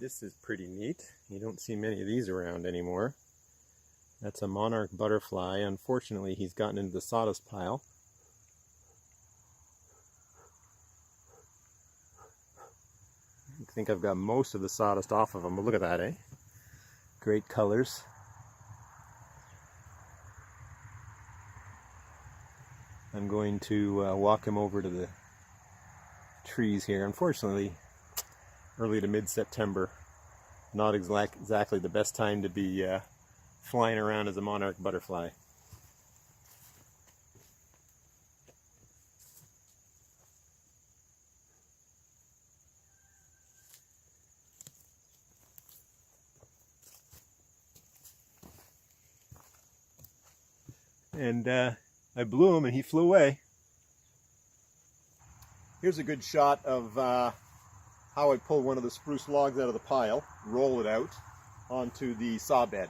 This is pretty neat. You don't see many of these around anymore. That's a monarch butterfly. Unfortunately, he's gotten into the sawdust pile. I think I've got most of the sawdust off of him, but look at that, eh? Great colors. I'm going to walk him over to the trees here. Unfortunately, early to mid-September, not exactly the best time to be flying around as a monarch butterfly. And I blew him and he flew away. Here's a good shot of how I pull one of the spruce logs out of the pile, roll it out onto the saw bed.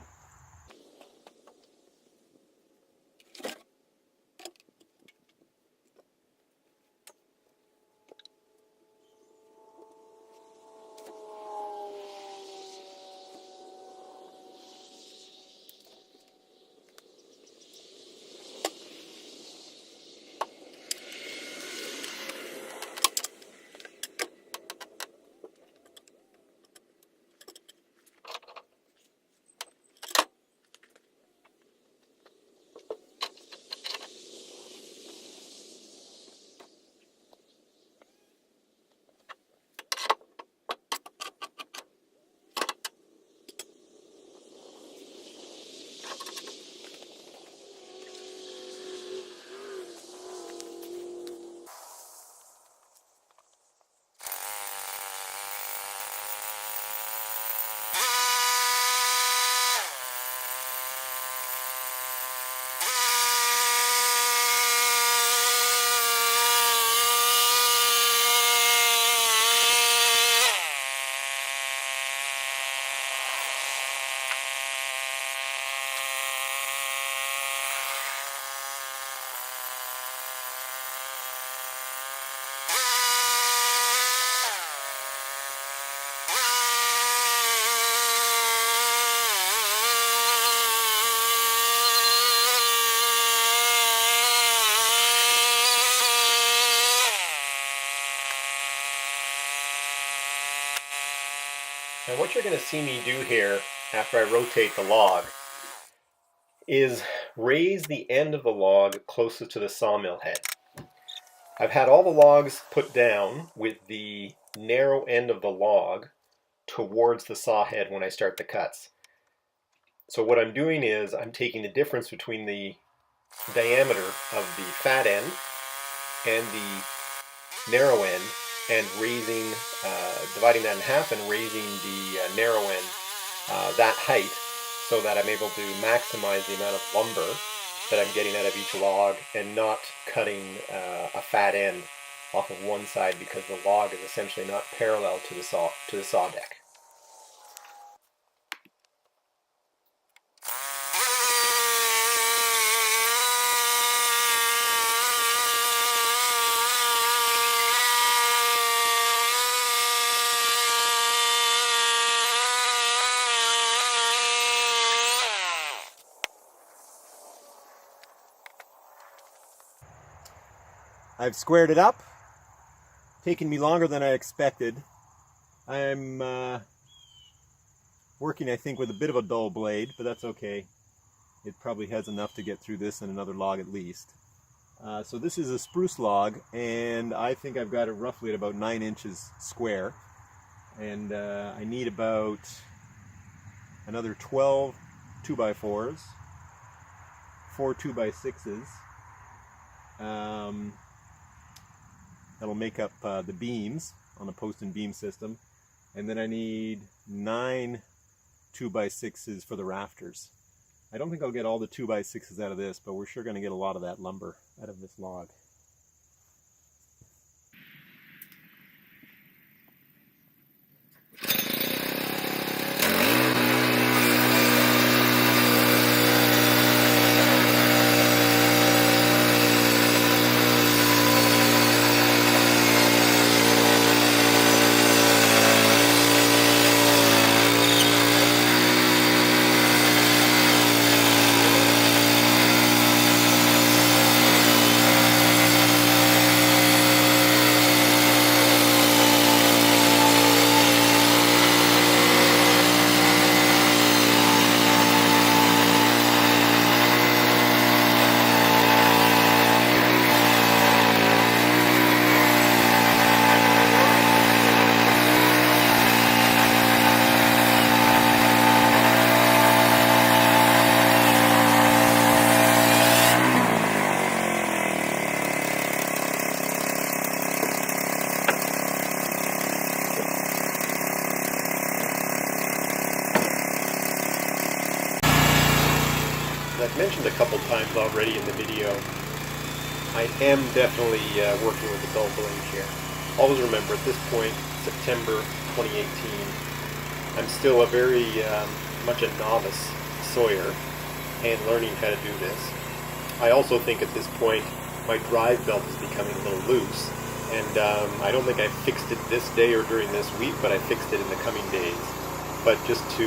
Now what you're going to see me do here after I rotate the log is raise the end of the log closest to the sawmill head. I've had all the logs put down with the narrow end of the log towards the saw head when I start the cuts. So what I'm doing is I'm taking the difference between the diameter of the fat end and the narrow end and raising, dividing that in half and raising the narrow end that height so that I'm able to maximize the amount of lumber that I'm getting out of each log and not cutting a fat end off of one side because the log is essentially not parallel to the saw deck. I've squared it up, taken me longer than I expected. I'm working, I think, with a bit of a dull blade, but that's okay. It probably has enough to get through this and another log at least. So this is a spruce log, and I think I've got it roughly at about 9 inches square. And I need about another 12 2x4s, 4 2x6s. That'll make up the beams on the post and beam system. And then I need 9 2x6s for the rafters. I don't think I'll get all the 2x6s out of this, but we're sure going to get a lot of that lumber out of this log. mentioned a couple times already in the video, I am definitely working with the dull blade here. Always remember, at this point, September 2018, I'm still a very much a novice sawyer and learning how to do this. I also think at this point my drive belt is becoming a little loose, and I don't think I fixed it this day or during this week, but I fixed it in the coming days. But just to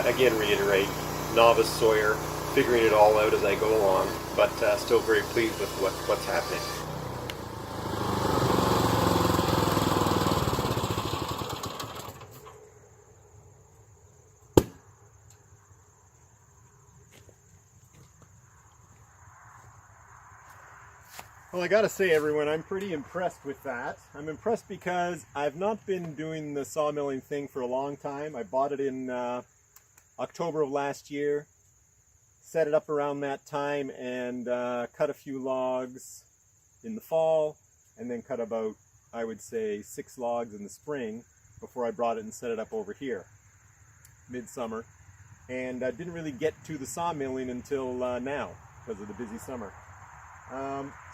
again reiterate, novice sawyer, figuring it all out as I go along, but still very pleased with what's happening. Well, I gotta say, everyone, I'm pretty impressed with that. I'm impressed because I've not been doing the sawmilling thing for a long time. I bought it in October of last year, set it up around that time, and cut a few logs in the fall, and then cut about, I would say, 6 logs in the spring before I brought it and set it up over here, midsummer. And I didn't really get to the sawmilling until now, because of the busy summer.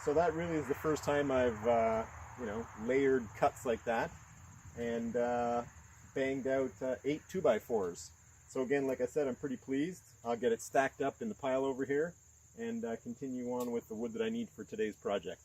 So that really is the first time I've, layered cuts like that, and banged out 8 2x4s. So again, like I said, I'm pretty pleased. I'll get it stacked up in the pile over here, and continue on with the wood that I need for today's project.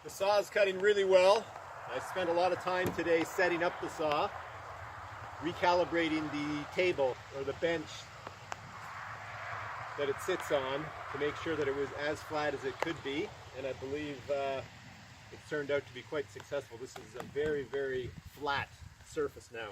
The saw is cutting really well. I spent a lot of time today setting up the saw, recalibrating the table or the bench that it sits on to make sure that it was as flat as it could be, and I believe it's turned out to be quite successful. This is a very, very flat surface now.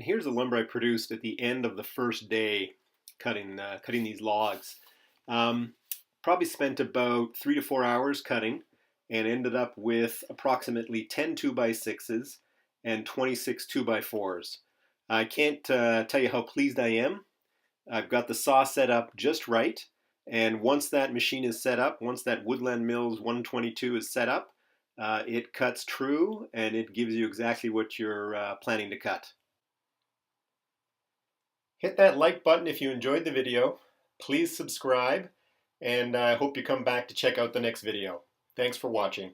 And here's the lumber I produced at the end of the first day cutting these logs. Probably spent about 3 to 4 hours cutting and ended up with approximately 10 2x6s and 26 2x4s. I can't tell you how pleased I am. I've got the saw set up just right, and once that machine is set up, once that Woodland Mills 122 is set up, it cuts true and it gives you exactly what you're planning to cut. Hit that like button if you enjoyed the video. Please subscribe, and I hope you come back to check out the next video. Thanks for watching.